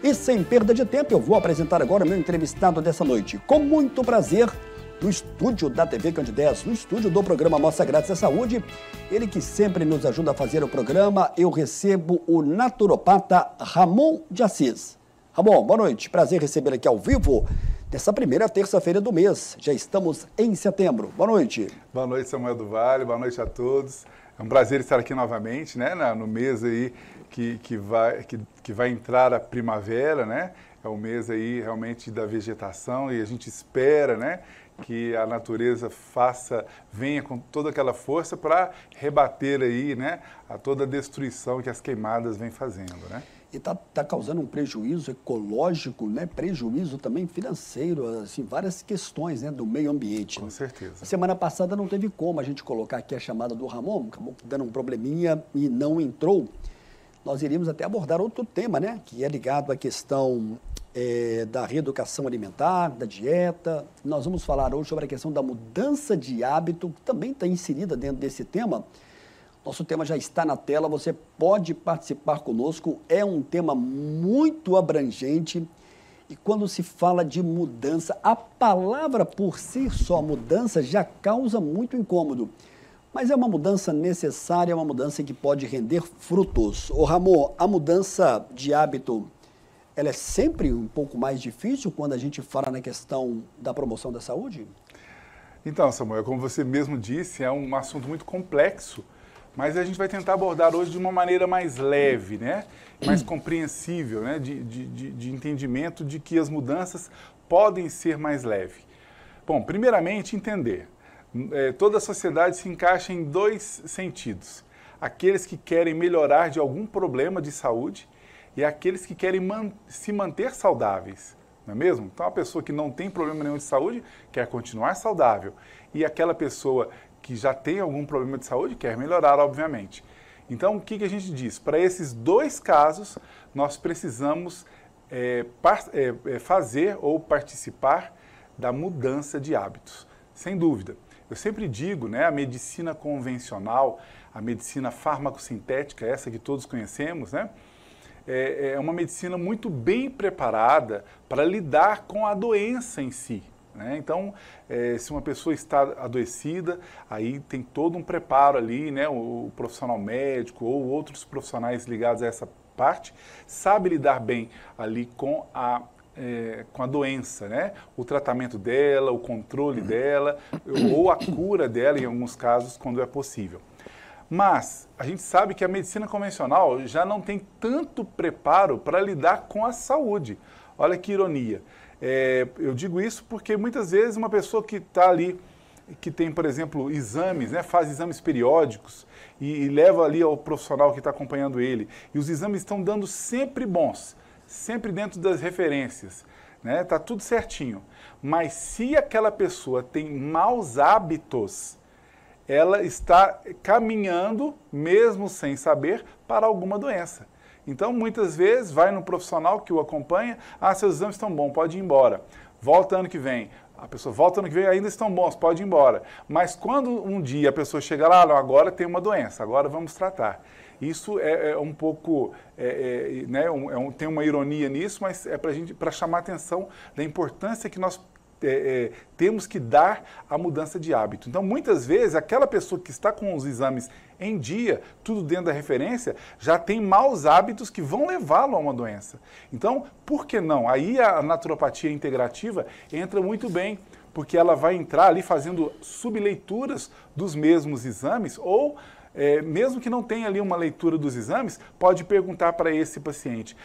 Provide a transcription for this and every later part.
E sem perda de tempo, eu vou apresentar agora o meu entrevistado dessa noite. Com muito prazer, no estúdio da TV Candidez, no estúdio do programa Mostra Grátis da Saúde, ele que sempre nos ajuda a fazer o programa, eu recebo o naturopata Ramon de Assis. Ramon, boa noite, prazer receber aqui ao vivo, nessa primeira terça-feira do mês, já estamos em setembro. Boa noite. Boa noite, Samuel do Vale, boa noite a todos. É um prazer estar aqui novamente, né, no mês aí que vai entrar a primavera, né? É o mês aí realmente da vegetação e a gente espera, né, que a natureza venha com toda aquela força para rebater aí, né, a toda a destruição que as queimadas vêm fazendo, né? E tá causando um prejuízo ecológico, né? Prejuízo também financeiro, assim, várias questões, né, do meio ambiente. Com certeza. A semana passada não teve como a gente colocar aqui a chamada do Ramon, acabou dando um probleminha e não entrou. Nós iríamos até abordar outro tema, né, que é ligado à questão da reeducação alimentar, da dieta. Nós vamos falar hoje sobre a questão da mudança de hábito, que também está inserida dentro desse tema. Nosso tema já está na tela, você pode participar conosco, é um tema muito abrangente e quando se fala de mudança, a palavra por si só, mudança, já causa muito incômodo. Mas é uma mudança necessária, é uma mudança que pode render frutos. Ô Ramon, a mudança de hábito, ela é sempre um pouco mais difícil quando a gente fala na questão da promoção da saúde? Então, Samuel, como você mesmo disse, é um assunto muito complexo, mas a gente vai tentar abordar hoje de uma maneira mais leve, né? Mais compreensível, né? De entendimento de que as mudanças podem ser mais leves. Bom, primeiramente, entender. Toda a sociedade se encaixa em dois sentidos. Aqueles que querem melhorar de algum problema de saúde e aqueles que querem se manter saudáveis, não é mesmo? Então, a pessoa que não tem problema nenhum de saúde quer continuar saudável e aquela pessoa que já tem algum problema de saúde quer melhorar, obviamente. Então, o que a gente diz? Para esses dois casos, nós precisamos fazer ou participar da mudança de hábitos, sem dúvida. Eu sempre digo, né, a medicina convencional, a medicina farmacosintética, essa que todos conhecemos, né, é uma medicina muito bem preparada para lidar com a doença em si, né? Então, se uma pessoa está adoecida, aí tem todo um preparo ali, né, o profissional médico ou outros profissionais ligados a essa parte, sabe lidar bem ali com a doença, né? O tratamento dela, o controle dela, ou a cura dela, em alguns casos, quando é possível. Mas a gente sabe que a medicina convencional já não tem tanto preparo para lidar com a saúde. Olha que ironia. Eu digo isso porque muitas vezes uma pessoa que está ali, que tem, por exemplo, exames, né, faz exames periódicos e leva ali ao profissional que está acompanhando ele, e os exames estão dando sempre bons, sempre dentro das referências, né? Tá tudo certinho. Mas se aquela pessoa tem maus hábitos, ela está caminhando, mesmo sem saber, para alguma doença. Então, muitas vezes, vai no profissional que o acompanha, seus exames estão bons, pode ir embora. Volta ano que vem. A pessoa volta ano que vem, ainda estão bons, pode ir embora. Mas quando um dia a pessoa chega lá, não, agora tem uma doença, agora vamos tratar. Isso é um pouco, né, tem uma ironia nisso, mas é para chamar a atenção da importância que nós temos que dar à mudança de hábito. Então, muitas vezes, aquela pessoa que está com os exames em dia, tudo dentro da referência, já tem maus hábitos que vão levá-lo a uma doença. Então, por que não? Aí a naturopatia integrativa entra muito bem, porque ela vai entrar ali fazendo subleituras dos mesmos exames ou mesmo que não tenha ali uma leitura dos exames, pode perguntar para esse paciente,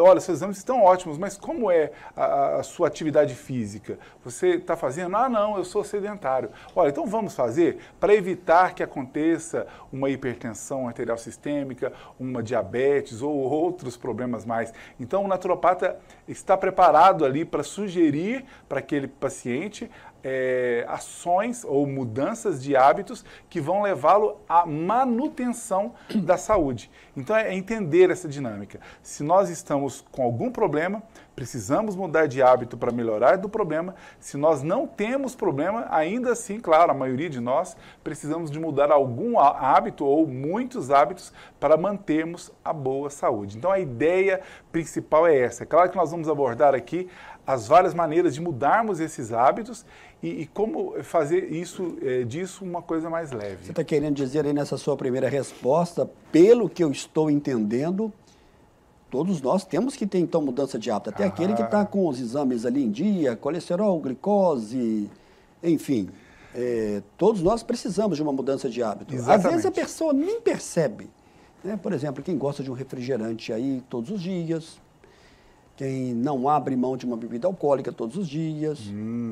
olha, seus exames estão ótimos, mas como é a sua atividade física? Você está fazendo? Não, eu sou sedentário. Olha, então vamos fazer para evitar que aconteça uma hipertensão arterial sistêmica, uma diabetes ou outros problemas mais. Então o naturopata está preparado ali para sugerir para aquele paciente ações ou mudanças de hábitos que vão levá-lo à manutenção da saúde. Então é entender essa dinâmica. Se nós estamos com algum problema, Precisamos mudar de hábito para melhorar do problema. Se nós não temos problema, ainda assim, claro, a maioria de nós precisamos de mudar algum hábito ou muitos hábitos para mantermos a boa saúde. Então a ideia principal é essa. É claro que nós vamos abordar aqui as várias maneiras de mudarmos esses hábitos e como fazer disso uma coisa mais leve. Você está querendo dizer aí nessa sua primeira resposta, pelo que eu estou entendendo, todos nós temos que ter, então, mudança de hábito. Até aquele que está com os exames ali em dia, colesterol, glicose, enfim. Todos nós precisamos de uma mudança de hábito. Exatamente. Às vezes a pessoa nem percebe. Né? Por exemplo, quem gosta de um refrigerante aí todos os dias, quem não abre mão de uma bebida alcoólica todos os dias,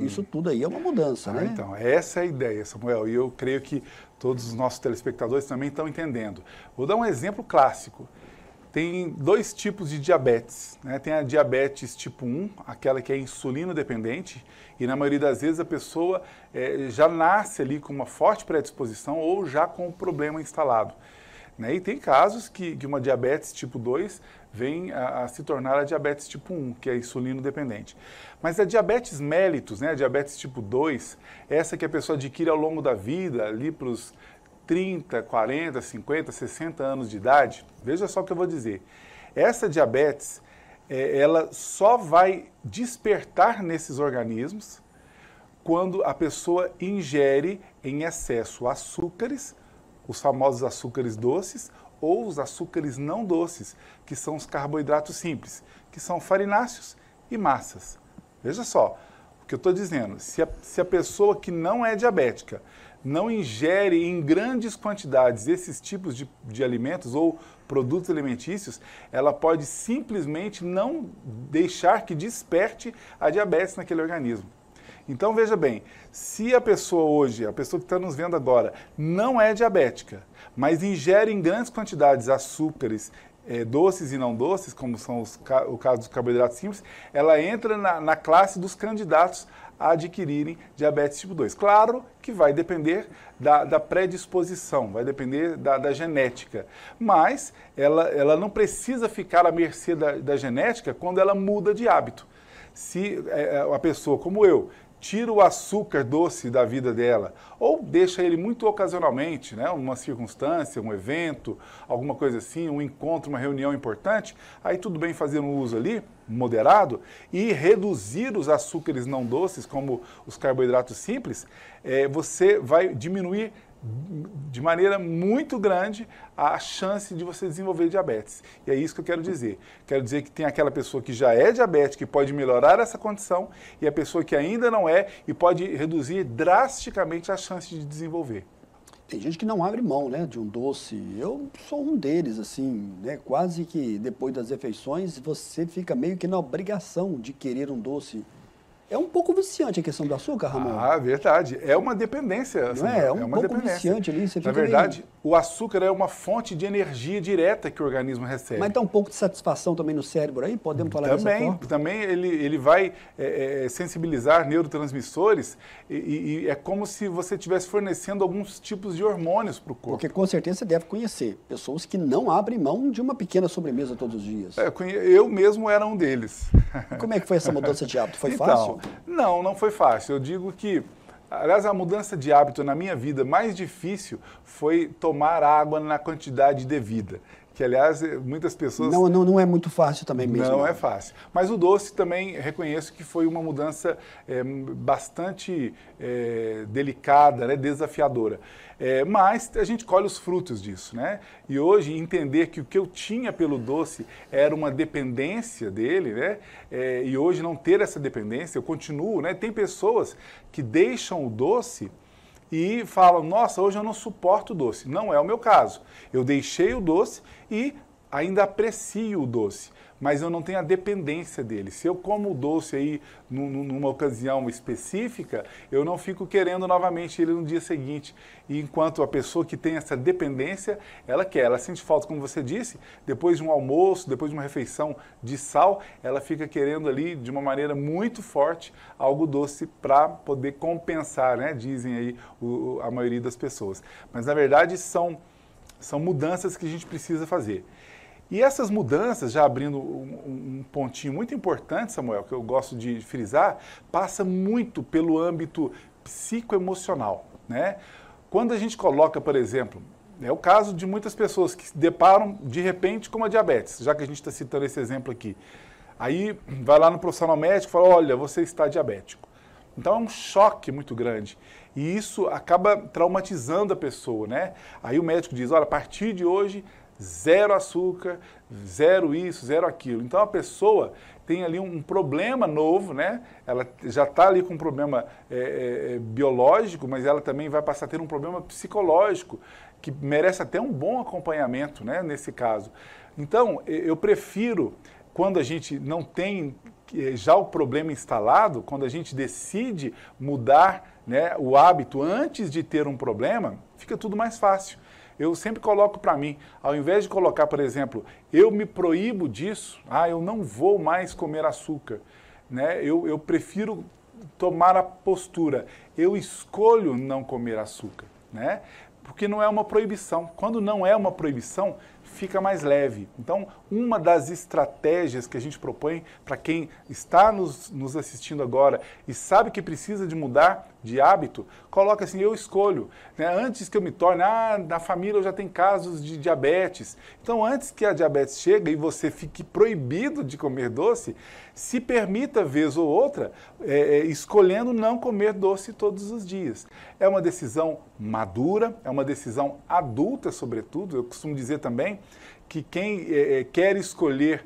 isso tudo aí é uma mudança, né? Então, essa é a ideia, Samuel, e eu creio que todos os nossos telespectadores também estão entendendo. Vou dar um exemplo clássico. Tem dois tipos de diabetes, né? Tem a diabetes tipo 1, aquela que é insulino dependente, e na maioria das vezes a pessoa já nasce ali com uma forte predisposição ou já com o problema instalado. Né? E tem casos que uma diabetes tipo 2 vem a se tornar a diabetes tipo 1, que é insulino dependente. Mas a diabetes mellitus, né? A diabetes tipo 2, essa que a pessoa adquire ao longo da vida, ali para os 30, 40, 50, 60 anos de idade, veja só o que eu vou dizer. Essa diabetes, ela só vai despertar nesses organismos quando a pessoa ingere em excesso açúcares, os famosos açúcares doces, ou os açúcares não doces, que são os carboidratos simples, que são farináceos e massas. Veja só, o que eu estou dizendo, se a pessoa que não é diabética não ingere em grandes quantidades esses tipos de alimentos ou produtos alimentícios, ela pode simplesmente não deixar que desperte a diabetes naquele organismo. Então, veja bem, se a pessoa hoje, a pessoa que está nos vendo agora, não é diabética, mas ingere em grandes quantidades açúcares, doces e não doces, como são o caso dos carboidratos simples, ela entra na classe dos candidatos a adquirirem diabetes tipo 2. Claro que vai depender da predisposição, vai depender da genética, mas ela não precisa ficar à mercê da genética quando ela muda de hábito. Se a pessoa, como eu, tira o açúcar doce da vida dela, ou deixa ele muito ocasionalmente, né, uma circunstância, um evento, alguma coisa assim, um encontro, uma reunião importante, aí tudo bem fazer um uso ali, moderado, e reduzir os açúcares não doces, como os carboidratos simples, você vai diminuir de maneira muito grande a chance de você desenvolver diabetes. E é isso que eu quero dizer. Quero dizer que tem aquela pessoa que já é diabética e pode melhorar essa condição, e a pessoa que ainda não é e pode reduzir drasticamente a chance de desenvolver. Tem gente que não abre mão, né, de um doce. Eu sou um deles, assim, né, quase que depois das refeições você fica meio que na obrigação de querer um doce. É um pouco viciante a questão do açúcar, Ramon. Ah, verdade. É uma dependência. Não é? É um pouco viciante ali. Você fica Na verdade, o açúcar é uma fonte de energia direta que o organismo recebe. Mas dá um pouco de satisfação também no cérebro aí? Podemos falar dessa forma? Também ele vai sensibilizar neurotransmissores e é como se você estivesse fornecendo alguns tipos de hormônios para o corpo. Porque com certeza você deve conhecer pessoas que não abrem mão de uma pequena sobremesa todos os dias. Eu mesmo era um deles. Como é que foi essa mudança de hábito? Foi fácil? Não foi fácil. Eu digo que, aliás, a mudança de hábito na minha vida mais difícil foi tomar água na quantidade devida. Que, aliás, muitas pessoas... Não é muito fácil também mesmo. Não é fácil. Mas o doce também reconheço que foi uma mudança bastante delicada, né, desafiadora. Mas a gente colhe os frutos disso, né? E hoje entender que o que eu tinha pelo doce era uma dependência dele, né? E hoje não ter essa dependência, eu continuo, né? Tem pessoas que deixam o doce e falam, nossa, hoje eu não suporto o doce. Não é o meu caso. Eu deixei o doce e ainda aprecio o doce, mas eu não tenho a dependência dele. Se eu como o doce aí numa ocasião específica, eu não fico querendo novamente ele no dia seguinte. E enquanto a pessoa que tem essa dependência, ela sente falta, como você disse, depois de um almoço, depois de uma refeição de sal, ela fica querendo ali, de uma maneira muito forte, algo doce para poder compensar, né? Dizem aí a maioria das pessoas. Mas, na verdade, são mudanças que a gente precisa fazer. E essas mudanças, já abrindo um pontinho muito importante, Samuel, que eu gosto de frisar, passa muito pelo âmbito psicoemocional, né? Quando a gente coloca, por exemplo, é o caso de muitas pessoas que se deparam de repente com uma diabetes, já que a gente está citando esse exemplo aqui. Aí vai lá no profissional médico e fala, olha, você está diabético. Então é um choque muito grande. E isso acaba traumatizando a pessoa, né? Aí o médico diz, olha, a partir de hoje, 0 açúcar, 0 isso, 0 aquilo. Então a pessoa tem ali um problema novo, né? Ela já está ali com um problema biológico, mas ela também vai passar a ter um problema psicológico, que merece até um bom acompanhamento, né? Nesse caso. Então, eu prefiro, quando a gente não tem já o problema instalado, quando a gente decide mudar, né, o hábito antes de ter um problema, fica tudo mais fácil. Eu sempre coloco para mim, ao invés de colocar, por exemplo, eu me proíbo disso, eu não vou mais comer açúcar, né? Eu prefiro tomar a postura, eu escolho não comer açúcar, né? Porque não é uma proibição. Quando não é uma proibição, fica mais leve. Então, uma das estratégias que a gente propõe para quem está nos assistindo agora e sabe que precisa de mudar de hábito, coloca assim, eu escolho. Né? Antes que eu me torne, na família eu já tenho casos de diabetes. Então, antes que a diabetes chegue e você fique proibido de comer doce, se permita, vez ou outra, escolhendo não comer doce todos os dias. É uma decisão madura, é uma decisão adulta, sobretudo. Eu costumo dizer também que quem quer escolher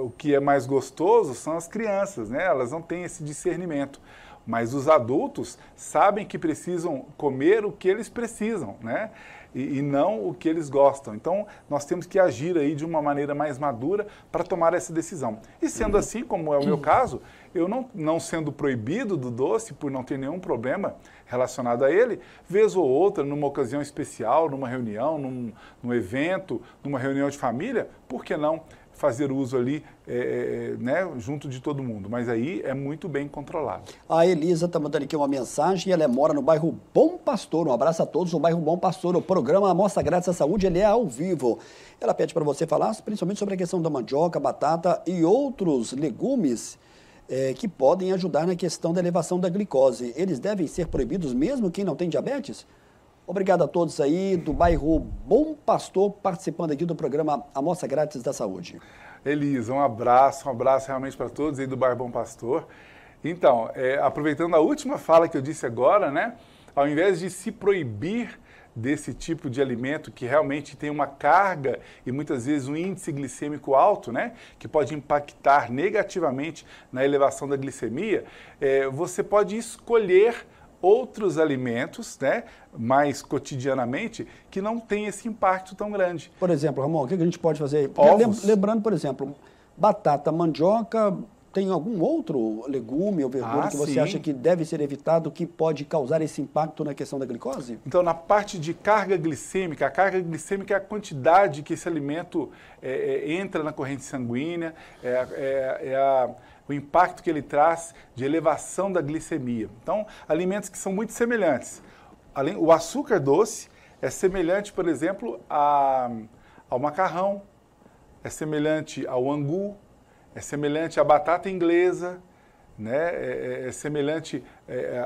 o que é mais gostoso são as crianças, né? Elas não têm esse discernimento. Mas os adultos sabem que precisam comer o que eles precisam, né? E não o que eles gostam. Então, nós temos que agir aí de uma maneira mais madura para tomar essa decisão. E sendo assim, como é o meu caso, eu não sendo proibido do doce, por não ter nenhum problema relacionado a ele, vez ou outra, numa ocasião especial, numa reunião, num evento, numa reunião de família, por que não fazer uso ali, né, junto de todo mundo, mas aí é muito bem controlado. A Elisa está mandando aqui uma mensagem, ela mora no bairro Bom Pastor, um abraço a todos no bairro Bom Pastor, o programa Amostra Grátis à Saúde, ele é ao vivo. Ela pede para você falar principalmente sobre a questão da mandioca, batata e outros legumes que podem ajudar na questão da elevação da glicose. Eles devem ser proibidos mesmo quem não tem diabetes? Obrigado a todos aí do bairro Bom Pastor, participando aqui do programa Amostra Grátis da Saúde. Elisa, um abraço realmente para todos aí do bairro Bom Pastor. Então, aproveitando a última fala que eu disse agora, né, ao invés de se proibir desse tipo de alimento que realmente tem uma carga e muitas vezes um índice glicêmico alto, né, que pode impactar negativamente na elevação da glicemia, você pode escolher outros alimentos, né, mais cotidianamente, que não tem esse impacto tão grande. Por exemplo, Ramon, o que a gente pode fazer? Ovos. Lembrando, por exemplo, batata, mandioca, tem algum outro legume ou verdura que você sim. acha que deve ser evitado, que pode causar esse impacto na questão da glicose? Então, na parte de carga glicêmica, a carga glicêmica é a quantidade que esse alimento entra na corrente sanguínea, o impacto que ele traz de elevação da glicemia. Então, alimentos que são muito semelhantes. O açúcar doce é semelhante, por exemplo, ao macarrão, é semelhante ao angu, é semelhante à batata inglesa, né? É semelhante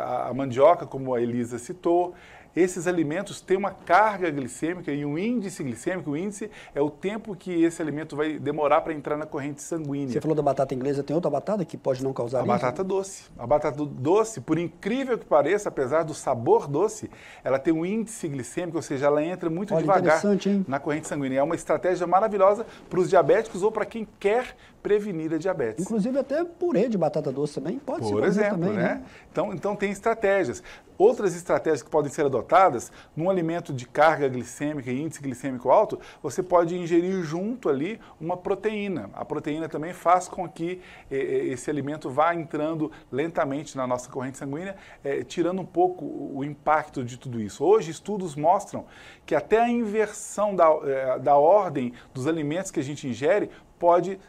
à mandioca, como a Elisa citou. Esses alimentos têm uma carga glicêmica e um índice glicêmico. O índice é o tempo que esse alimento vai demorar para entrar na corrente sanguínea. Você falou da batata inglesa, tem outra batata que pode não causar isso? Batata doce. A batata doce, por incrível que pareça, apesar do sabor doce, ela tem um índice glicêmico, ou seja, ela entra muito devagar na corrente sanguínea. É uma estratégia maravilhosa para os diabéticos ou para quem quer prevenir a diabetes. Inclusive até purê de batata doce também pode ser. Por exemplo, também, né? Então tem estratégias. Outras estratégias que podem ser adotadas, num alimento de carga glicêmica e índice glicêmico alto, você pode ingerir junto ali uma proteína. A proteína também faz com que esse alimento vá entrando lentamente na nossa corrente sanguínea, tirando um pouco o impacto de tudo isso. Hoje, estudos mostram que até a inversão da ordem dos alimentos que a gente ingere pode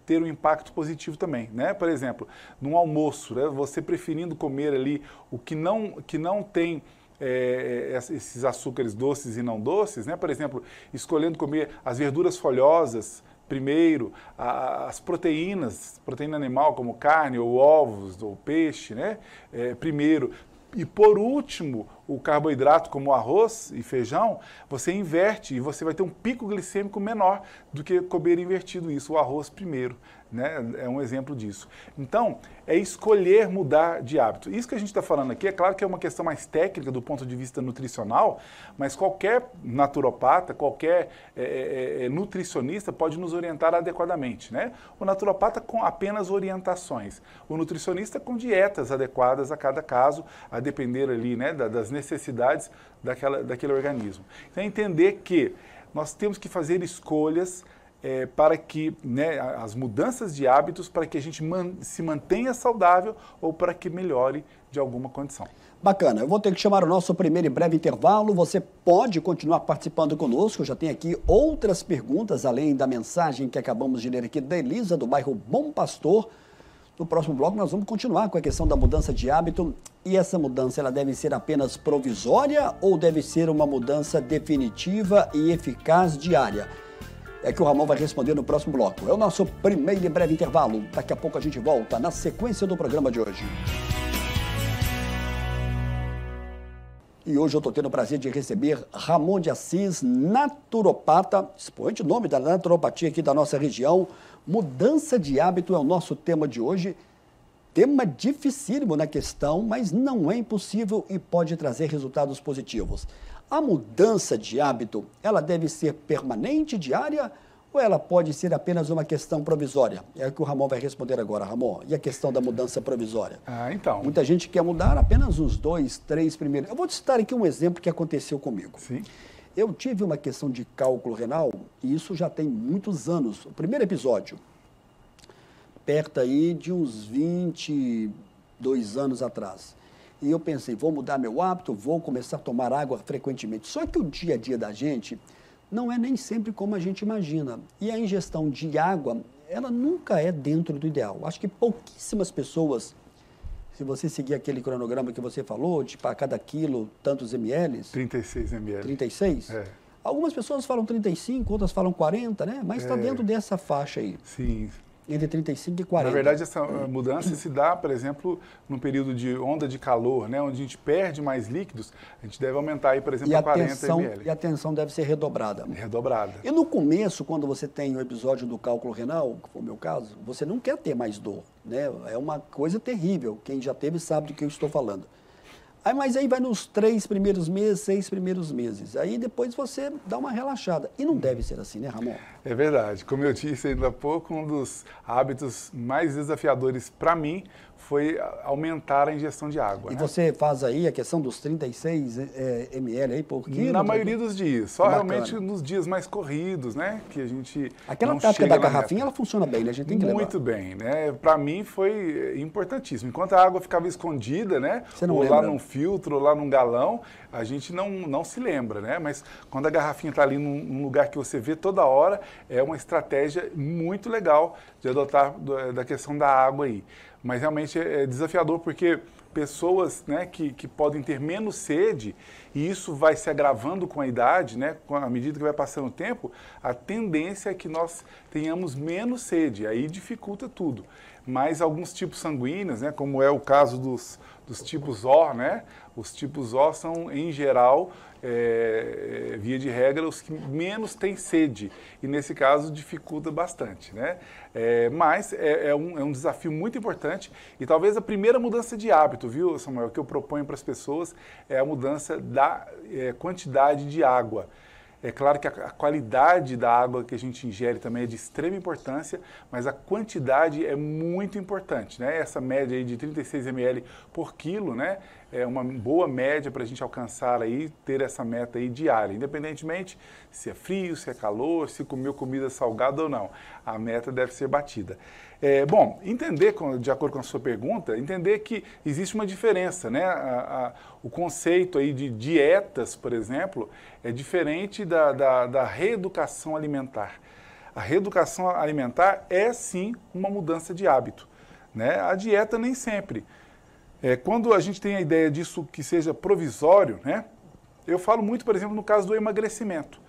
ter um impacto positivo também, né? Por exemplo, num almoço, né, você preferindo comer ali o que não tem esses açúcares doces e não doces, né? Por exemplo, escolhendo comer as verduras folhosas primeiro, as proteínas, proteína animal como carne ou ovos ou peixe, né? Primeiro. E por último, o carboidrato como arroz e feijão, você inverte e você vai ter um pico glicêmico menor do que comer invertido isso, o arroz primeiro, né? É um exemplo disso. Então, é escolher mudar de hábito. Isso que a gente está falando aqui, é claro que é uma questão mais técnica do ponto de vista nutricional, mas qualquer naturopata, qualquer nutricionista pode nos orientar adequadamente, né? O naturopata com apenas orientações, o nutricionista com dietas adequadas a cada caso, a depender ali, né, das necessidades daquele organismo. Então, entender que nós temos que fazer escolhas para que, né, as mudanças de hábitos para que a gente se mantenha saudável ou para que melhore de alguma condição. Bacana, eu vou ter que chamar o nosso primeiro e breve intervalo. Você pode continuar participando conosco, eu já tenho aqui outras perguntas, além da mensagem que acabamos de ler aqui da Elisa, do bairro Bom Pastor. No próximo bloco nós vamos continuar com a questão da mudança de hábito. E essa mudança, ela deve ser apenas provisória ou deve ser uma mudança definitiva e eficaz diária? É que o Ramon vai responder no próximo bloco. É o nosso primeiro e breve intervalo. Daqui a pouco a gente volta na sequência do programa de hoje. E hoje eu estou tendo o prazer de receber Ramon de Assis, naturopata, expoente nome da naturopatia aqui da nossa região. Mudança de hábito é o nosso tema de hoje. Tema dificílimo na questão, mas não é impossível e pode trazer resultados positivos. A mudança de hábito, ela deve ser permanente, diária, ou ela pode ser apenas uma questão provisória? É o que o Ramon vai responder agora, Ramon. E a questão da mudança provisória? Então. Muita gente quer mudar apenas uns 2, 3 primeiros. Eu vou te citar aqui um exemplo que aconteceu comigo. Sim. Eu tive uma questão de cálculo renal, e isso já tem muitos anos. O primeiro episódio, perto aí de uns 22 anos atrás. E eu pensei, vou mudar meu hábito, vou começar a tomar água frequentemente. Só que o dia a dia da gente não é nem sempre como a gente imagina. E a ingestão de água, ela nunca é dentro do ideal. Acho que pouquíssimas pessoas, se você seguir aquele cronograma que você falou, de para cada quilo, tantos ml. 36 ml. 36? Algumas pessoas falam 35, outras falam 40, né? Mas está dentro dessa faixa aí. Sim. Entre 35 e 40. Na verdade, essa mudança se dá, por exemplo, num período de onda de calor, né, onde a gente perde mais líquidos, a gente deve aumentar aí, por exemplo, a 40 ml. E a tensão deve ser redobrada. Redobrada. E no começo, quando você tem o episódio do cálculo renal, que foi o meu caso, você não quer ter mais dor, né? É uma coisa terrível. Quem já teve sabe do que eu estou falando. Mas aí vai nos 3 primeiros meses, 6 primeiros meses. Aí depois você dá uma relaxada. E não deve ser assim, né, Ramon? É verdade. Como eu disse ainda há pouco, um dos hábitos mais desafiadores para mim foi aumentar a ingestão de água. E né? você faz aí a questão dos 36 ml aí por quilo? Na maioria dos dias. Só Bacana. Realmente nos dias mais corridos, né? Que a gente Aquela não tática chega da na garrafinha, meta. ela funciona bem, né? A gente tem que levar. Muito bem, né? Para mim foi importantíssimo. Enquanto a água ficava escondida, né? Você não ou lembra? lá num filtro, ou lá num galão, a gente não se lembra, né? Mas quando a garrafinha está ali num lugar que você vê toda hora, é uma estratégia muito legal de adotar da questão da água aí. Mas realmente é desafiador porque pessoas, né, que podem ter menos sede, e isso vai se agravando com a idade, né, à medida que vai passando o tempo, a tendência é que nós tenhamos menos sede, aí dificulta tudo. Mas alguns tipos sanguíneos, né, como é o caso dos tipos O, né, os tipos O são, em geral, via de regra, os que menos têm sede. E, nesse caso, dificulta bastante, né? Mas é um desafio muito importante. E talvez a primeira mudança de hábito, viu, Samuel, que eu proponho para as pessoas é a mudança da quantidade de água. É claro que a qualidade da água que a gente ingere também é de extrema importância, mas a quantidade é muito importante, né? Essa média aí de 36 ml por quilo, né? É uma boa média para a gente alcançar aí, ter essa meta aí diária, independentemente se é frio, se é calor, se comeu comida salgada ou não. A meta deve ser batida. Bom, entender, de acordo com a sua pergunta, entender que existe uma diferença, né? O conceito aí de dietas, por exemplo, é diferente da reeducação alimentar. A reeducação alimentar é, sim, uma mudança de hábito, né? A dieta nem sempre. Quando a gente tem a ideia disso que seja provisório, né? Eu falo muito, por exemplo, no caso do emagrecimento.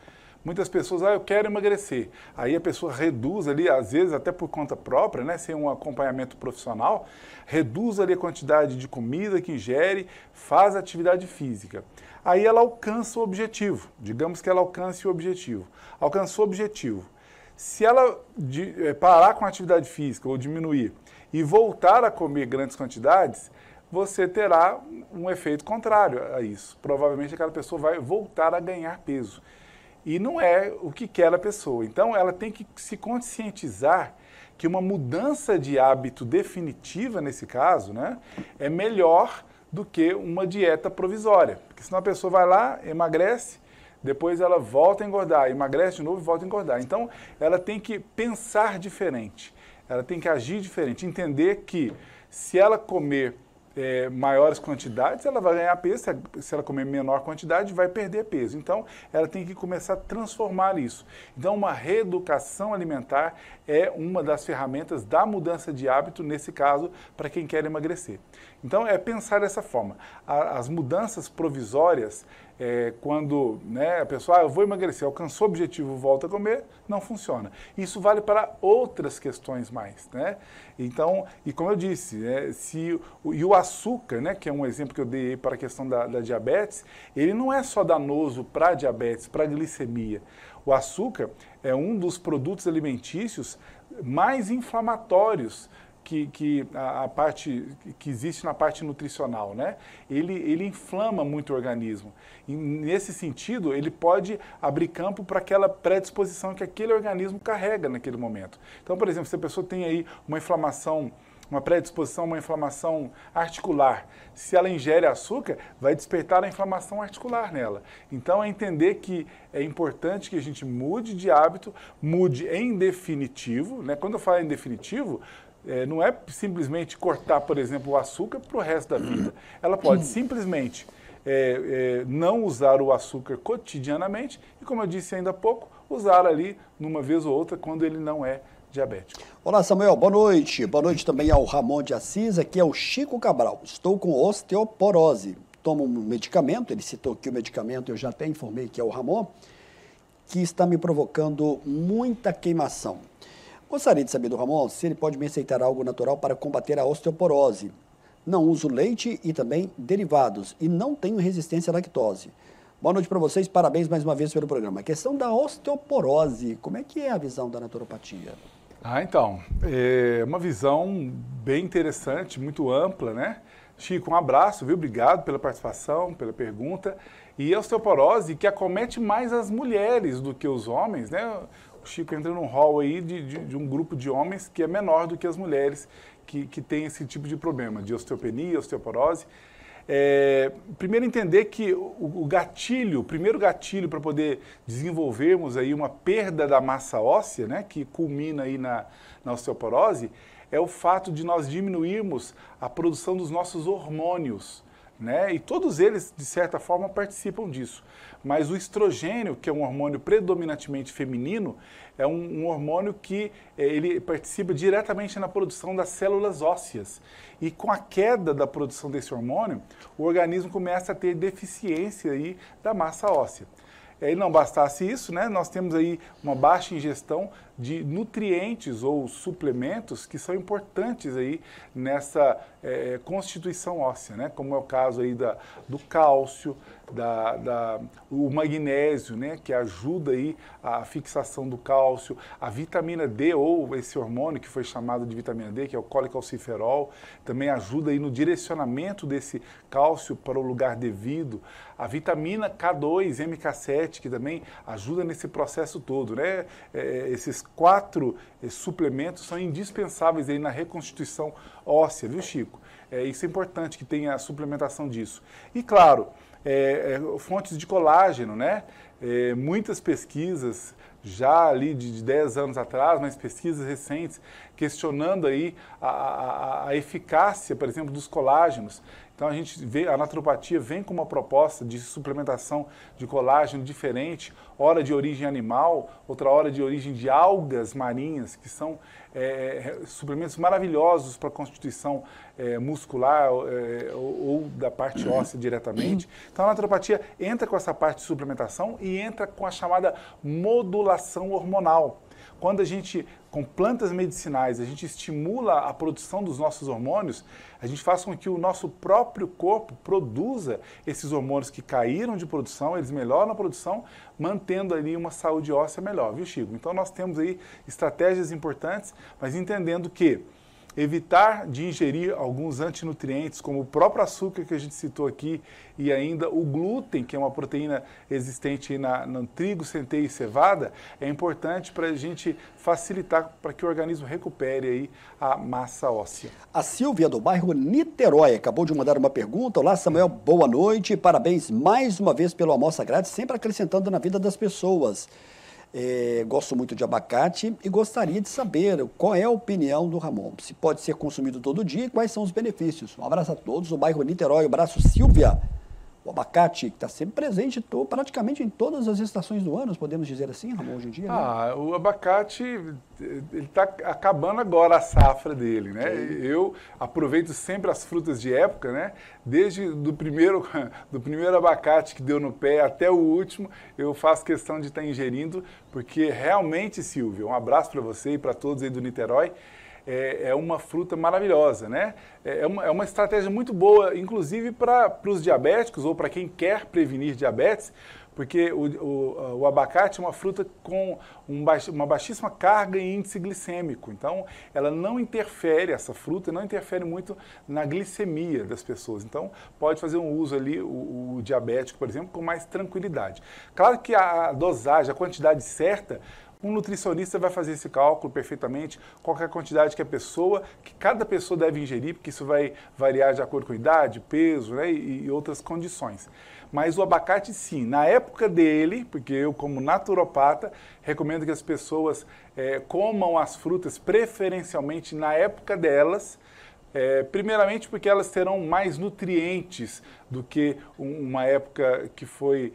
Muitas pessoas, eu quero emagrecer. Aí a pessoa reduz ali, às vezes até por conta própria, né, sem um acompanhamento profissional, reduz ali a quantidade de comida que ingere, faz atividade física. Aí ela alcança o objetivo, digamos que ela alcance o objetivo. Alcançou o objetivo. Se ela parar com a atividade física ou diminuir e voltar a comer grandes quantidades, você terá um efeito contrário a isso. Provavelmente aquela pessoa vai voltar a ganhar peso. E não é o que quer a pessoa. Então, ela tem que se conscientizar que uma mudança de hábito definitiva, nesse caso, né, é melhor do que uma dieta provisória. Porque senão a pessoa vai lá, emagrece, depois ela volta a engordar, emagrece de novo e volta a engordar. Então, ela tem que pensar diferente, ela tem que agir diferente, entender que se ela comer maiores quantidades, ela vai ganhar peso, se ela comer menor quantidade, vai perder peso. Então, ela tem que começar a transformar isso. Então, uma reeducação alimentar é uma das ferramentas da mudança de hábito, nesse caso, para quem quer emagrecer. Então, é pensar dessa forma. As mudanças provisórias, quando, né, a pessoa, eu vou emagrecer, alcançou o objetivo, volta a comer, não funciona. Isso vale para outras questões mais, né? Então, e como eu disse, e o açúcar, né, que é um exemplo que eu dei para a questão da diabetes, ele não é só danoso para a diabetes, para a glicemia. O açúcar é um dos produtos alimentícios mais inflamatórios a parte que existe na parte nutricional, né? Ele inflama muito o organismo. E nesse sentido, ele pode abrir campo para aquela predisposição que aquele organismo carrega naquele momento. Então, por exemplo, se a pessoa tem aí uma inflamação, uma predisposição, uma inflamação articular, se ela ingere açúcar, vai despertar a inflamação articular nela. Então, é entender que é importante que a gente mude de hábito, mude em definitivo, né? Quando eu falo em definitivo, não é simplesmente cortar, por exemplo, o açúcar para o resto da vida. Ela pode simplesmente não usar o açúcar cotidianamente e, como eu disse ainda há pouco, usar ali numa vez ou outra quando ele não é diabético. Olá, Samuel, boa noite. Boa noite também ao Ramon de Assis, aqui é o Chico Cabral. Estou com osteoporose. Tomo um medicamento, ele citou aqui o medicamento, eu já até informei que é o Ramon, que está me provocando muita queimação. Gostaria de saber do Ramon se ele pode me receitar algo natural para combater a osteoporose. Não uso leite e também derivados e não tenho resistência à lactose. Boa noite para vocês, parabéns mais uma vez pelo programa. A questão da osteoporose, como é que é a visão da naturopatia? Então, é uma visão bem interessante, muito ampla, né? Chico, um abraço, viu? Obrigado pela participação, pela pergunta. E a osteoporose que acomete mais as mulheres do que os homens, né? O Chico entra num rol aí de um grupo de homens que é menor do que as mulheres que tem esse tipo de problema, de osteopenia, osteoporose. Primeiro entender que o primeiro gatilho para poder desenvolvermos aí uma perda da massa óssea, né, que culmina aí na osteoporose, é o fato de nós diminuirmos a produção dos nossos hormônios, né? E todos eles, de certa forma, participam disso. Mas o estrogênio, que é um hormônio predominantemente feminino, é um hormônio que ele participa diretamente na produção das células ósseas. E com a queda da produção desse hormônio, o organismo começa a ter deficiência aí da massa óssea. E não bastasse isso, né, nós temos aí uma baixa ingestão de nutrientes ou suplementos que são importantes aí nessa constituição óssea, né, como é o caso aí do cálcio, o magnésio, né, que ajuda aí a fixação do cálcio, a vitamina D, ou esse hormônio que foi chamado de vitamina D, que é o colecalciferol, também ajuda aí no direcionamento desse cálcio para o lugar devido, a vitamina K2, MK7, que também ajuda nesse processo todo, né? Esses 4 suplementos são indispensáveis aí na reconstituição óssea, viu, Chico? Isso é importante que tenha a suplementação disso. E, claro, fontes de colágeno, né? Muitas pesquisas, já ali de 10 anos atrás, mas pesquisas recentes, questionando aí a eficácia, por exemplo, dos colágenos. Então a gente vê, a naturopatia vem com uma proposta de suplementação de colágeno diferente, hora de origem animal, outra hora de origem de algas marinhas, que são suplementos maravilhosos para a constituição muscular ou da parte óssea diretamente. Então a naturopatia entra com essa parte de suplementação e entra com a chamada modulação hormonal. Quando a gente, com plantas medicinais, a gente estimula a produção dos nossos hormônios, a gente faz com que o nosso próprio corpo produza esses hormônios que caíram de produção, eles melhoram a produção, mantendo ali uma saúde óssea melhor, viu, Chico? Então nós temos aí estratégias importantes, mas entendendo que evitar de ingerir alguns antinutrientes, como o próprio açúcar que a gente citou aqui, e ainda o glúten, que é uma proteína existente no trigo, centeio e cevada, é importante para a gente facilitar para que o organismo recupere aí a massa óssea. A Silvia, do bairro Niterói, acabou de mandar uma pergunta. Olá, Samuel, boa noite. Parabéns mais uma vez pelo almoço grátis, sempre acrescentando na vida das pessoas. Gosto muito de abacate e gostaria de saber qual é a opinião do Ramon. Se pode ser consumido todo dia e quais são os benefícios. Um abraço a todos, o bairro Niterói, um abraço Silvia. O abacate que está sempre presente praticamente em todas as estações do ano, podemos dizer assim, Ramon, hoje em dia? Né? O abacate, ele está acabando agora a safra dele, né? Sim. Eu aproveito sempre as frutas de época, né? Desde do primeiro abacate que deu no pé até o último, eu faço questão de estar ingerindo, porque realmente, Silvio, um abraço para você e para todos aí do Niterói, é uma fruta maravilhosa, né? É uma estratégia muito boa, inclusive para os diabéticos ou para quem quer prevenir diabetes, porque o abacate é uma fruta com uma baixíssima carga e índice glicêmico. Então, ela não interfere, essa fruta não interfere muito na glicemia das pessoas. Então, pode fazer um uso ali, o diabético, por exemplo, com mais tranquilidade. Claro que a dosagem, a quantidade certa, um nutricionista vai fazer esse cálculo perfeitamente, qual é a quantidade que cada pessoa deve ingerir, porque isso vai variar de acordo com a idade, peso, né, e outras condições. Mas o abacate, sim, na época dele, porque eu, como naturopata, recomendo que as pessoas comam as frutas preferencialmente na época delas, primeiramente porque elas terão mais nutrientes do que uma época que foi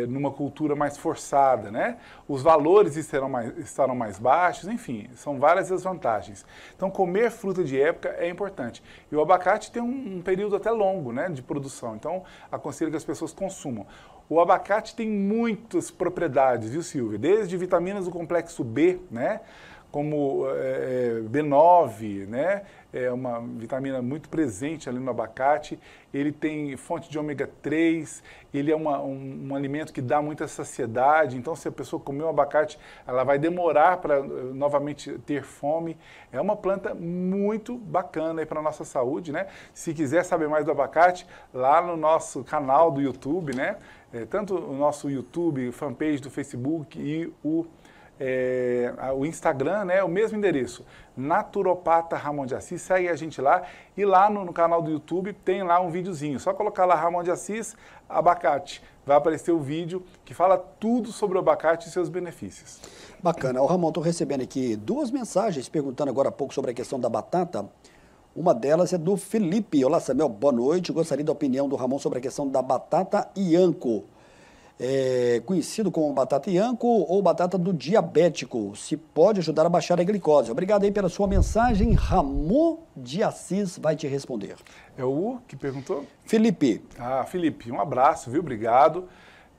numa cultura mais forçada, né? Os valores estarão mais baixos, enfim, são várias as vantagens. Então, comer fruta de época é importante. E o abacate tem um período até longo, né, de produção, então aconselho que as pessoas consumam. O abacate tem muitas propriedades, viu, Silvia? Desde vitaminas do complexo B, né? Como B9, né? É uma vitamina muito presente ali no abacate. Ele tem fonte de ômega 3, ele é um alimento que dá muita saciedade. Então, se a pessoa comer o abacate, ela vai demorar para novamente ter fome. É uma planta muito bacana para a nossa saúde, né? Se quiser saber mais do abacate, lá no nosso canal do YouTube, né? Tanto o nosso YouTube, fanpage do Facebook e o Instagram, né, o mesmo endereço, Naturopata Ramon de Assis, segue a gente lá, e lá no canal do YouTube tem lá um videozinho, só colocar lá Ramon de Assis, abacate, vai aparecer o vídeo que fala tudo sobre o abacate e seus benefícios. Bacana. Ramon, estou recebendo aqui 2 mensagens perguntando agora há pouco sobre a questão da batata. Uma delas é do Felipe. Olá, Samuel, boa noite. Gostaria da opinião do Ramon sobre a questão da batata Ianco. Conhecido como batata Ianco ou batata do diabético, se pode ajudar a baixar a glicose. Obrigado aí pela sua mensagem. Ramon de Assis vai te responder. É o que perguntou? Felipe. Felipe, um abraço, viu? Obrigado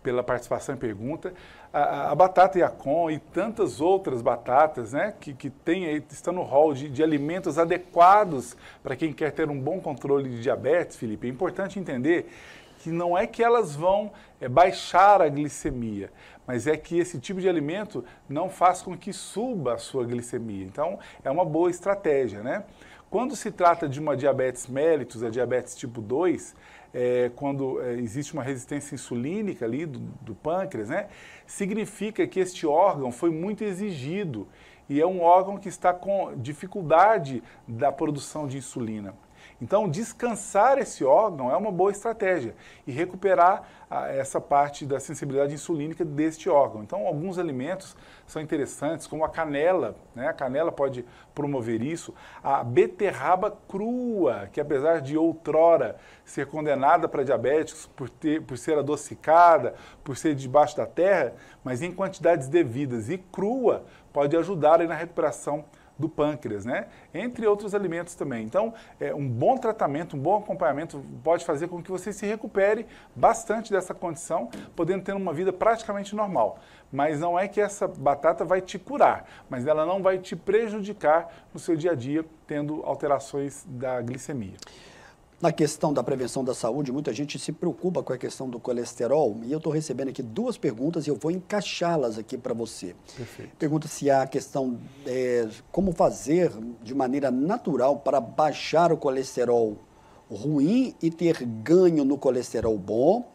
pela participação e pergunta. A batata Iacon e tantas outras batatas, né, que estão no rol de alimentos adequados para quem quer ter um bom controle de diabetes, Felipe. É importante entender que não é que elas vão baixar a glicemia, mas é que esse tipo de alimento não faz com que suba a sua glicemia. Então, é uma boa estratégia, né? Quando se trata de uma diabetes mellitus, a diabetes tipo 2, quando existe uma resistência insulínica ali do pâncreas, né? Significa que este órgão foi muito exigido e é um órgão que está com dificuldade da produção de insulina. Então, descansar esse órgão é uma boa estratégia e recuperar essa parte da sensibilidade insulínica deste órgão. Então, alguns alimentos são interessantes, como a canela, né? A canela pode promover isso. A beterraba crua, que apesar de outrora ser condenada para diabéticos por ser adocicada, por ser debaixo da terra, mas em quantidades devidas e crua, pode ajudar aí na recuperação do pâncreas, né? Entre outros alimentos também. Então, um bom tratamento, um bom acompanhamento pode fazer com que você se recupere bastante dessa condição, podendo ter uma vida praticamente normal. Mas não é que essa batata vai te curar, mas ela não vai te prejudicar no seu dia a dia, tendo alterações da glicemia. Na questão da prevenção da saúde, muita gente se preocupa com a questão do colesterol e eu estou recebendo aqui 2 perguntas e eu vou encaixá-las aqui para você. Perfeito. Pergunta se há a questão como fazer de maneira natural para baixar o colesterol ruim e ter ganho no colesterol bom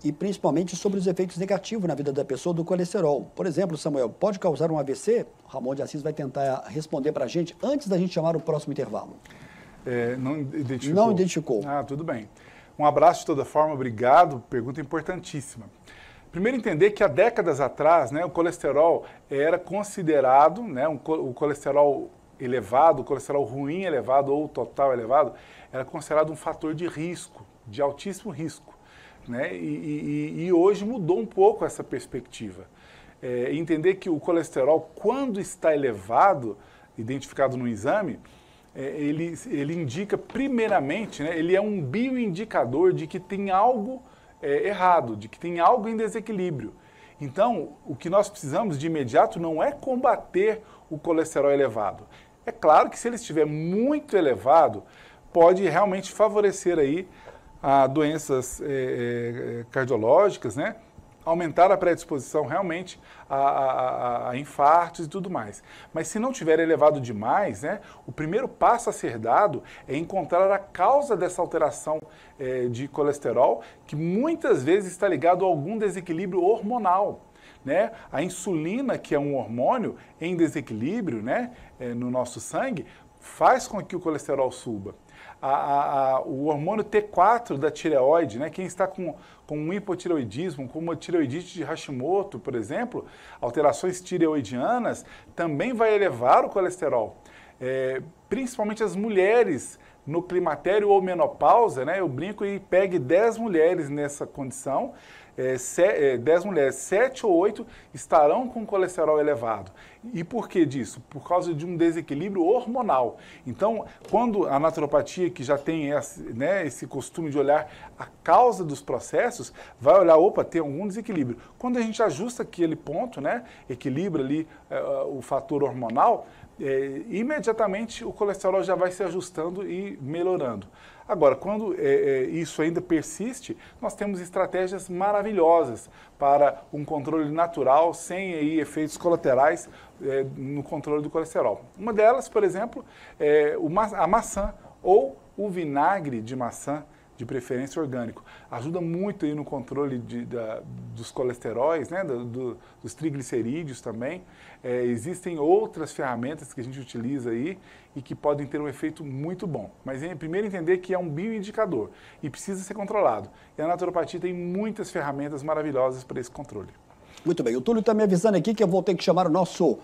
e principalmente sobre os efeitos negativos na vida da pessoa do colesterol. Por exemplo, Samuel, pode causar um AVC? O Ramon de Assis vai tentar responder para a gente antes da gente chamar o próximo intervalo. Não identificou. Não identificou. Ah, tudo bem. Um abraço de toda forma, obrigado. Pergunta importantíssima. Primeiro entender que há décadas atrás, né, o colesterol era considerado, né, o colesterol elevado, o colesterol ruim elevado ou total elevado, era considerado um fator de risco, de altíssimo risco. Né? E hoje mudou um pouco essa perspectiva. Entender que o colesterol, quando está elevado, identificado no exame, ele indica primeiramente, né, ele é um bioindicador de que tem algo errado, de que tem algo em desequilíbrio. Então, o que nós precisamos de imediato não é combater o colesterol elevado. É claro que se ele estiver muito elevado, pode realmente favorecer aí a doenças cardiológicas, né? Aumentar a predisposição realmente a infartos e tudo mais. Mas se não tiver elevado demais, né, o primeiro passo a ser dado é encontrar a causa dessa alteração de colesterol, que muitas vezes está ligado a algum desequilíbrio hormonal. Né? A insulina, que é um hormônio em desequilíbrio, né, no nosso sangue, faz com que o colesterol suba. O hormônio T4 da tireoide, né? Quem está com um hipotireoidismo, com uma tireoidite de Hashimoto, por exemplo, alterações tireoidianas, também vai elevar o colesterol. Principalmente as mulheres no climatério ou menopausa, né? Eu brinco e pegue 10 mulheres nessa condição, 10 mulheres, 7 ou 8 estarão com colesterol elevado. E por que disso? Por causa de um desequilíbrio hormonal. Então, quando a naturopatia, que já tem esse costume de olhar a causa dos processos, vai olhar, opa, tem algum desequilíbrio. Quando a gente ajusta aquele ponto, né, equilibra ali o fator hormonal, imediatamente o colesterol já vai se ajustando e melhorando. Agora, quando isso ainda persiste, nós temos estratégias maravilhosas para um controle natural, sem aí, efeitos colaterais no controle do colesterol. Uma delas, por exemplo, é a maçã ou o vinagre de maçã, de preferência orgânico. Ajuda muito aí no controle dos colesteróis, né, dos triglicerídeos também. Existem outras ferramentas que a gente utiliza aí e que podem ter um efeito muito bom. Mas primeiro entender que é um bioindicador e precisa ser controlado. E a naturopatia tem muitas ferramentas maravilhosas para esse controle. Muito bem. O Túlio está me avisando aqui que eu vou ter que chamar o nosso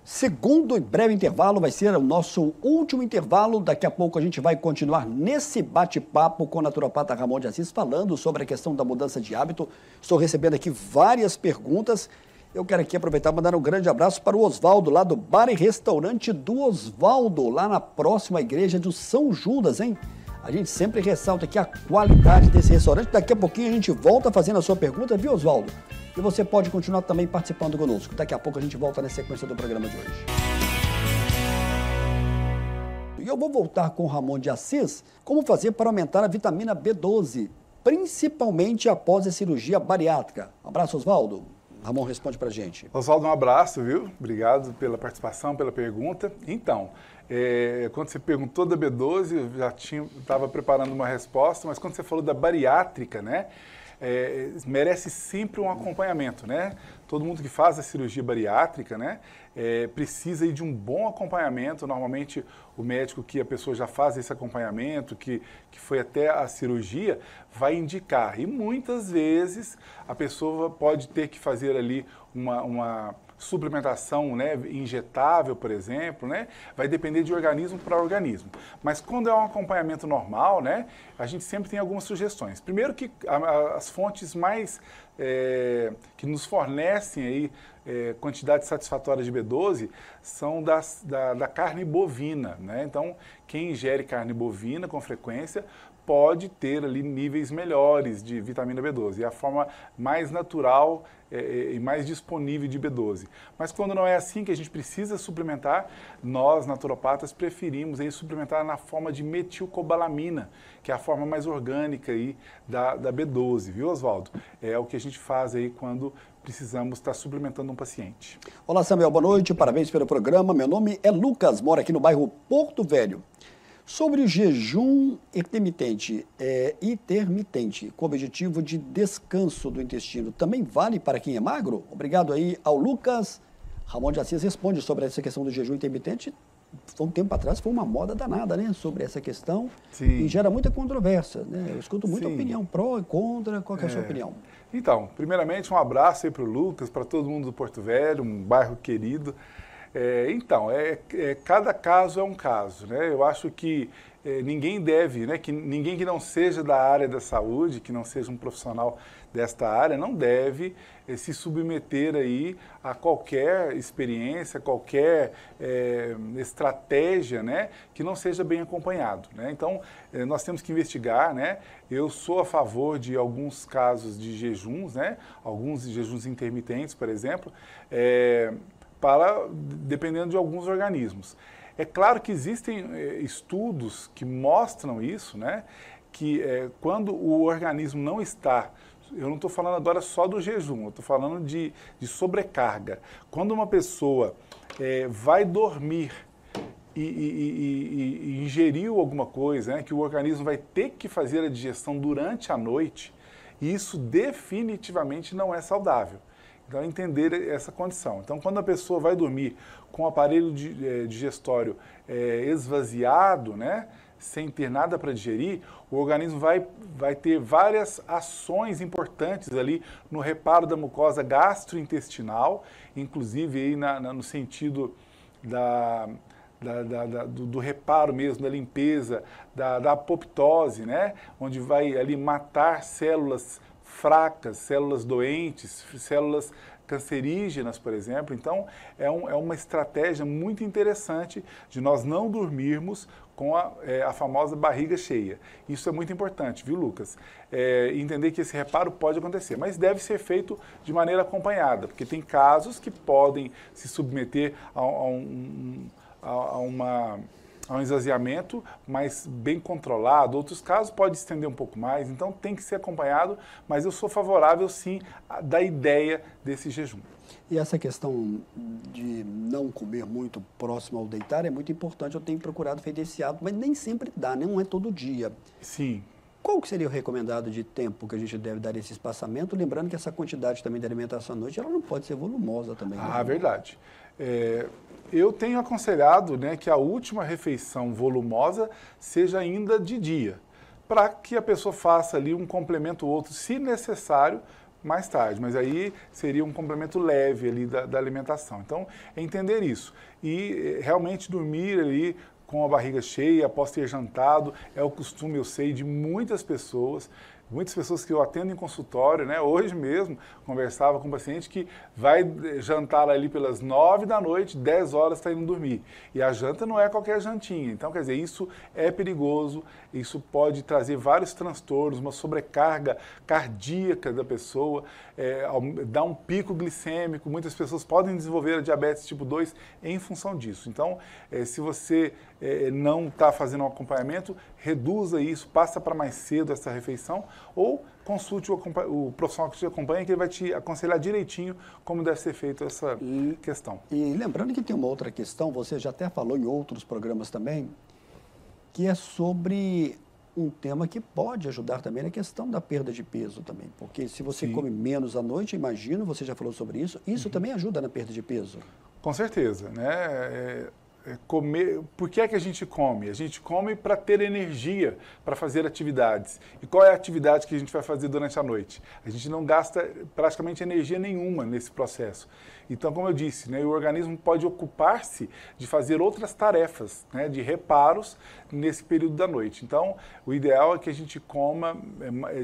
segundo e breve intervalo, vai ser o nosso último intervalo. Daqui a pouco a gente vai continuar nesse bate-papo com o naturopata Ramon de Assis, falando sobre a questão da mudança de hábito. Estou recebendo aqui várias perguntas. Eu quero aqui aproveitar e mandar um grande abraço para o Oswaldo, lá do Bar e Restaurante do Oswaldo, lá na próxima igreja do São Judas, hein? A gente sempre ressalta aqui a qualidade desse restaurante. Daqui a pouquinho a gente volta fazendo a sua pergunta, viu, Oswaldo? E você pode continuar também participando conosco. Daqui a pouco a gente volta na sequência do programa de hoje. E eu vou voltar com o Ramon de Assis, como fazer para aumentar a vitamina B12, principalmente após a cirurgia bariátrica. Um abraço, Oswaldo. Ramon responde para a gente. Oswaldo, um abraço, viu? Obrigado pela participação, pela pergunta. Então, quando você perguntou da B12, eu já estava preparando uma resposta, mas quando você falou da bariátrica, né? merece sempre um acompanhamento, né? Todo mundo que faz a cirurgia bariátrica, né, precisa aí de um bom acompanhamento. Normalmente, o médico que a pessoa já faz esse acompanhamento, que foi até a cirurgia, vai indicar. E muitas vezes a pessoa pode ter que fazer ali uma suplementação, né, injetável, por exemplo, né, vai depender de organismo para organismo. Mas quando é um acompanhamento normal, né, a gente sempre tem algumas sugestões. Primeiro que as fontes mais que nos fornecem aí quantidade satisfatória de B12 são da carne bovina, né? Então, quem ingere carne bovina com frequência pode ter ali níveis melhores de vitamina B12. É a forma mais natural e mais disponível de B12. Mas quando não é assim que a gente precisa suplementar, nós, naturopatas, preferimos aí suplementar na forma de metilcobalamina, que é a forma mais orgânica aí da B12, viu, Oswaldo? É o que a gente faz aí quando precisamos estar suplementando um paciente. Olá, Samuel, boa noite, parabéns pelo programa. Meu nome é Lucas, moro aqui no bairro Porto Velho. Sobre o jejum intermitente, com o objetivo de descanso do intestino, também vale para quem é magro? Obrigado aí ao Lucas. Ramon de Assis responde sobre essa questão do jejum intermitente. Um tempo atrás foi uma moda danada, né, sobre essa questão. Sim. E gera muita controvérsia, né? Eu escuto muita opinião pró e contra. Qual que é a sua opinião? Então, primeiramente, um abraço aí para o Lucas, para todo mundo do Porto Velho, um bairro querido. Cada caso é um caso, né? Eu acho que ninguém deve, né? Ninguém que não seja da área da saúde, que não seja um profissional desta área, não deve se submeter aí a qualquer experiência, qualquer estratégia, né? Que não seja bem acompanhado, né? Então, nós temos que investigar, né? Eu sou a favor de alguns casos de jejuns, né? Alguns jejuns intermitentes, por exemplo, dependendo de alguns organismos. É claro que existem estudos que mostram isso, né? Que quando o organismo não está, eu não estou falando agora só do jejum, eu estou falando de sobrecarga. Quando uma pessoa vai dormir e ingeriu alguma coisa, né? Que o organismo vai ter que fazer a digestão durante a noite, isso definitivamente não é saudável. Então, entender essa condição. Então, quando a pessoa vai dormir com o aparelho digestório esvaziado, né, sem ter nada para digerir, o organismo vai ter várias ações importantes ali no reparo da mucosa gastrointestinal, inclusive aí no sentido do reparo mesmo, da limpeza, da apoptose, né, onde vai ali matar células fracas, células doentes, células cancerígenas, por exemplo. Então, é uma estratégia muito interessante de nós não dormirmos com a famosa barriga cheia. Isso é muito importante, viu, Lucas? Entender que esse reparo pode acontecer, mas deve ser feito de maneira acompanhada, porque tem casos que podem se submeter a um esvaziamento, mas bem controlado. Outros casos pode estender um pouco mais, então tem que ser acompanhado, mas eu sou favorável sim da ideia desse jejum. E essa questão de não comer muito próximo ao deitar é muito importante. Eu tenho procurado fazer esse hábito, mas nem sempre dá, não é todo dia. Sim. Qual que seria o recomendado de tempo que a gente deve dar esse espaçamento? Lembrando que essa quantidade também de alimentação à noite, ela não pode ser volumosa também. Ah, verdade. Eu tenho aconselhado, né, que a última refeição volumosa seja ainda de dia, para que a pessoa faça ali um complemento ou outro, se necessário, mais tarde. Mas aí seria um complemento leve ali da alimentação. Então, é entender isso. E realmente dormir ali com a barriga cheia, após ter jantado, é o costume, eu sei, de muitas pessoas que eu atendo em consultório, né? Hoje mesmo, conversava com um paciente que vai jantar ali pelas 9 da noite, 10 horas está indo dormir. E a janta não é qualquer jantinha. Então, quer dizer, isso é perigoso, isso pode trazer vários transtornos, uma sobrecarga cardíaca da pessoa, dá um pico glicêmico. Muitas pessoas podem desenvolver a diabetes tipo 2 em função disso. Então, se você não está fazendo um acompanhamento, reduza isso, passa para mais cedo essa refeição, ou consulte o profissional que te acompanha, que ele vai te aconselhar direitinho como deve ser feita essa questão. E lembrando que tem uma outra questão, você já até falou em outros programas também, que é sobre um tema que pode ajudar também na questão da perda de peso também, porque se você Sim. come menos à noite, imagino, você já falou sobre isso também ajuda na perda de peso. Com certeza, né? Comer, por que é que a gente come? A gente come para ter energia para fazer atividades. E qual é a atividade que a gente vai fazer durante a noite? A gente não gasta praticamente energia nenhuma nesse processo. Então, como eu disse, né, o organismo pode ocupar-se de fazer outras tarefas, né, de reparos nesse período da noite. Então, o ideal é que a gente coma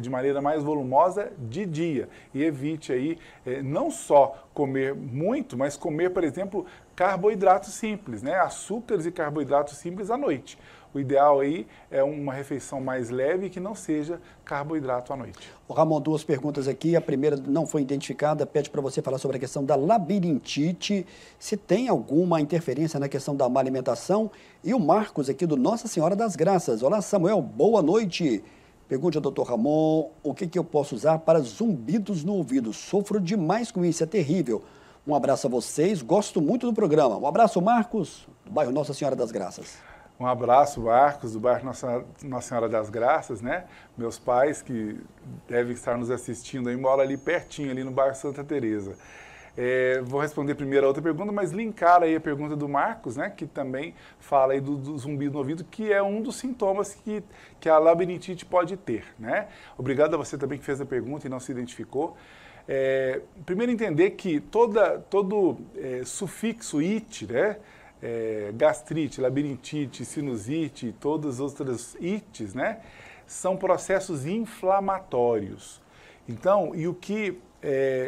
de maneira mais volumosa de dia e evite aí não só comer muito, mas comer, por exemplo, carboidratos simples, né? Açúcares e carboidratos simples à noite. O ideal aí é uma refeição mais leve que não seja carboidrato à noite. O Ramon, duas perguntas aqui. A primeira não foi identificada, pede para você falar sobre a questão da labirintite, se tem alguma interferência na questão da má alimentação. E o Marcos aqui do Nossa Senhora das Graças. Olá, Samuel, boa noite. Pergunte ao doutor Ramon, o que eu posso usar para zumbidos no ouvido? Sofro demais com isso, é terrível. Um abraço a vocês, gosto muito do programa. Um abraço, Marcos, do bairro Nossa Senhora das Graças. Um abraço, Marcos, do bairro Nossa Senhora das Graças, né? Meus pais, que devem estar nos assistindo aí, moram ali pertinho, ali no bairro Santa Teresa. Vou responder primeiro a outra pergunta, mas linkar aí a pergunta do Marcos, né? Que também fala aí do zumbido no ouvido, que é um dos sintomas que a labirintite pode ter, né? Obrigado a você também que fez a pergunta e não se identificou. Primeiro entender que todo sufixo it, né? Gastrite, labirintite, sinusite, todas as outras ites, né? São processos inflamatórios. Então, e o que,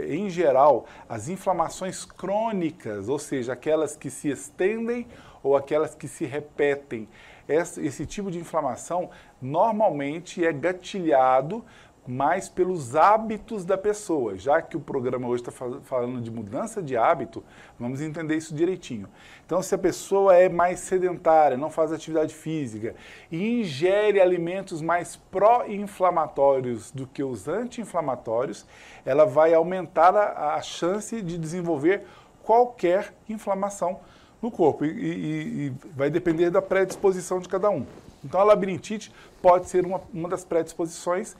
em geral, as inflamações crônicas, ou seja, aquelas que se estendem ou aquelas que se repetem, esse tipo de inflamação normalmente é gatilhado mais pelos hábitos da pessoa. Já que o programa hoje está falando de mudança de hábito, vamos entender isso direitinho. Então, se a pessoa é mais sedentária, não faz atividade física e ingere alimentos mais pró-inflamatórios do que os anti-inflamatórios, ela vai aumentar a chance de desenvolver qualquer inflamação no corpo e vai depender da predisposição de cada um. Então, a labirintite pode ser uma das predisposições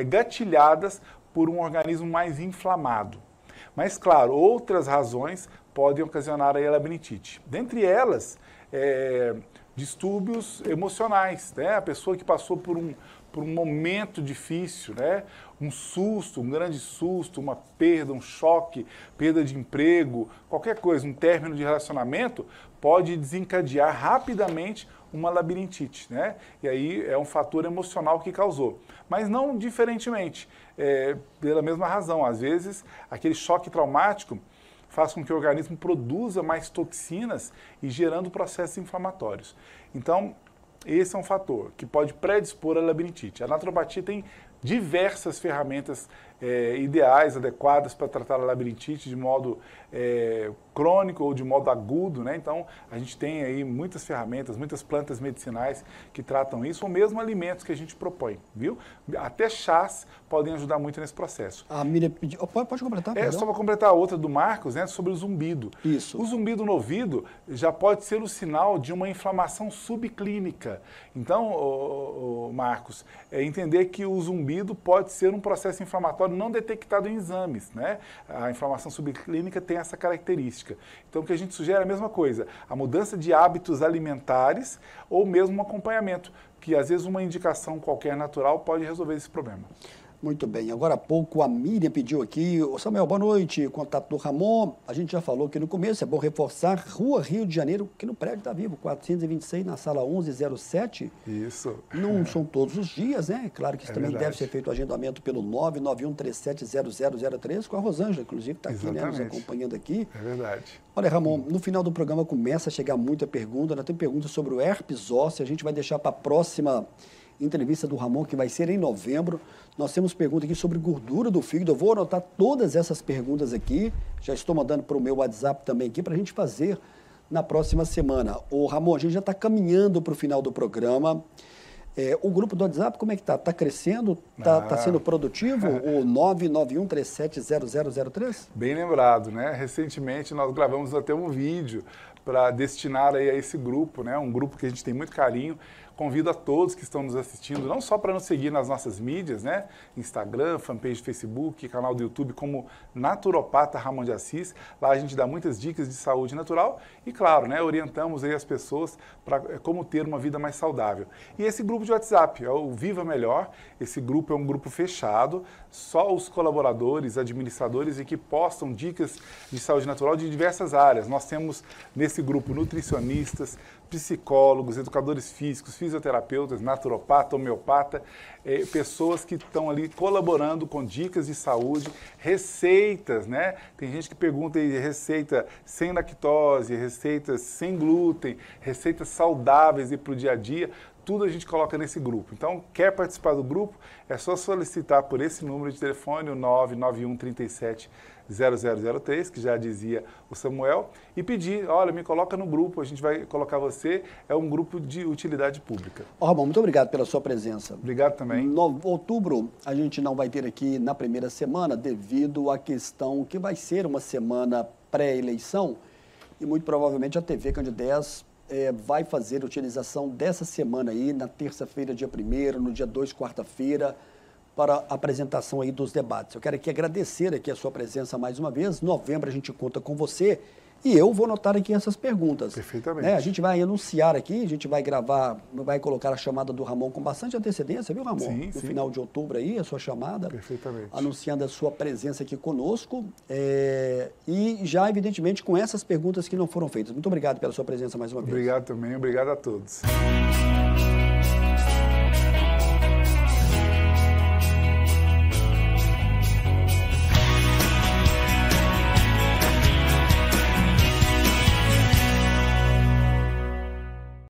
gatilhadas por um organismo mais inflamado. Mas, claro, outras razões podem ocasionar a labirintite. Dentre elas, distúrbios emocionais, né? A pessoa que passou por um momento difícil, né? Um susto, um grande susto, uma perda, um choque, perda de emprego, qualquer coisa, um término de relacionamento, pode desencadear rapidamente uma labirintite, né? E aí é um fator emocional que causou. Mas não diferentemente, pela mesma razão. Às vezes, aquele choque traumático faz com que o organismo produza mais toxinas e gerando processos inflamatórios. Então, esse é um fator que pode predispor à labirintite. A naturopatia tem diversas ferramentas ideais, adequadas para tratar a labirintite de modo crônico ou de modo agudo, né? Então, a gente tem aí muitas ferramentas, muitas plantas medicinais que tratam isso, ou mesmo alimentos que a gente propõe, viu? Até chás podem ajudar muito nesse processo. A Miriam pediu... Pode completar, perdão. Só para completar a outra do Marcos, né, sobre o zumbido. Isso. O zumbido no ouvido já pode ser o sinal de uma inflamação subclínica. Então, Marcos, entender que o zumbido pode ser um processo inflamatório não detectado em exames, né? A inflamação subclínica tem essa característica. Então, o que a gente sugere é a mesma coisa, a mudança de hábitos alimentares ou mesmo um acompanhamento, que às vezes uma indicação qualquer natural pode resolver esse problema. Muito bem. Agora há pouco a Miriam pediu aqui, Samuel, boa noite, contato do Ramon. A gente já falou aqui no começo, é bom reforçar, Rua Rio de Janeiro, que no prédio está vivo, 426, na sala 1107. Isso. Não são todos os dias, né? Claro que isso também verdade. deve ser feito o agendamento pelo 991370003, com a Rosângela, inclusive, que está aqui, né, nos acompanhando aqui. É verdade. Olha, Ramon, no final do programa começa a chegar muita pergunta, tem perguntas sobre o herpes ósseo, a gente vai deixar para a próxima entrevista do Ramon, que vai ser em novembro. Nós temos pergunta aqui sobre gordura do fígado. Eu vou anotar todas essas perguntas aqui. Já estou mandando para o meu WhatsApp também aqui para a gente fazer na próxima semana. Ô, Ramon, a gente já está caminhando para o final do programa. O grupo do WhatsApp, como é que está? Está crescendo? Está sendo produtivo? O 991370003? Bem lembrado, né? Recentemente nós gravamos até um vídeo para destinar aí a esse grupo, né? Um grupo que a gente tem muito carinho, convido a todos que estão nos assistindo, não só para nos seguir nas nossas mídias, né? Instagram, fanpage Facebook, canal do YouTube, como Naturopata Ramon de Assis. Lá a gente dá muitas dicas de saúde natural e, claro, né, orientamos aí as pessoas para como ter uma vida mais saudável. E esse grupo de WhatsApp é o Viva Melhor. Esse grupo é um grupo fechado, só os colaboradores, administradores e que postam dicas de saúde natural de diversas áreas. Nós temos nesse grupo nutricionistas, psicólogos, educadores físicos, fisioterapeutas, naturopata, homeopata, pessoas que estão ali colaborando com dicas de saúde, receitas, né? Tem gente que pergunta aí receita sem lactose, receitas sem glúten, receitas saudáveis para o dia a dia. Tudo a gente coloca nesse grupo. Então, quer participar do grupo? É só solicitar por esse número de telefone, o 991 37 0003, que já dizia o Samuel, e pedir, olha, me coloca no grupo, a gente vai colocar você, é um grupo de utilidade pública. Ramon, muito obrigado pela sua presença. Obrigado também. No outubro, a gente não vai ter aqui na primeira semana, devido à questão que vai ser uma semana pré-eleição, e muito provavelmente a TV Candidez vai fazer a utilização dessa semana aí, na terça-feira, dia 1º, no dia 2, quarta-feira, para a apresentação aí dos debates. Eu quero aqui agradecer aqui a sua presença mais uma vez. Em novembro a gente conta com você e eu vou anotar aqui essas perguntas. Perfeitamente. A gente vai anunciar aqui, a gente vai gravar, vai colocar a chamada do Ramon com bastante antecedência, viu, Ramon? Sim, no sim. final de outubro aí, a sua chamada. Perfeitamente. Anunciando a sua presença aqui conosco e já, evidentemente, com essas perguntas que não foram feitas. Muito obrigado pela sua presença mais uma vez. Obrigado também, obrigado a todos.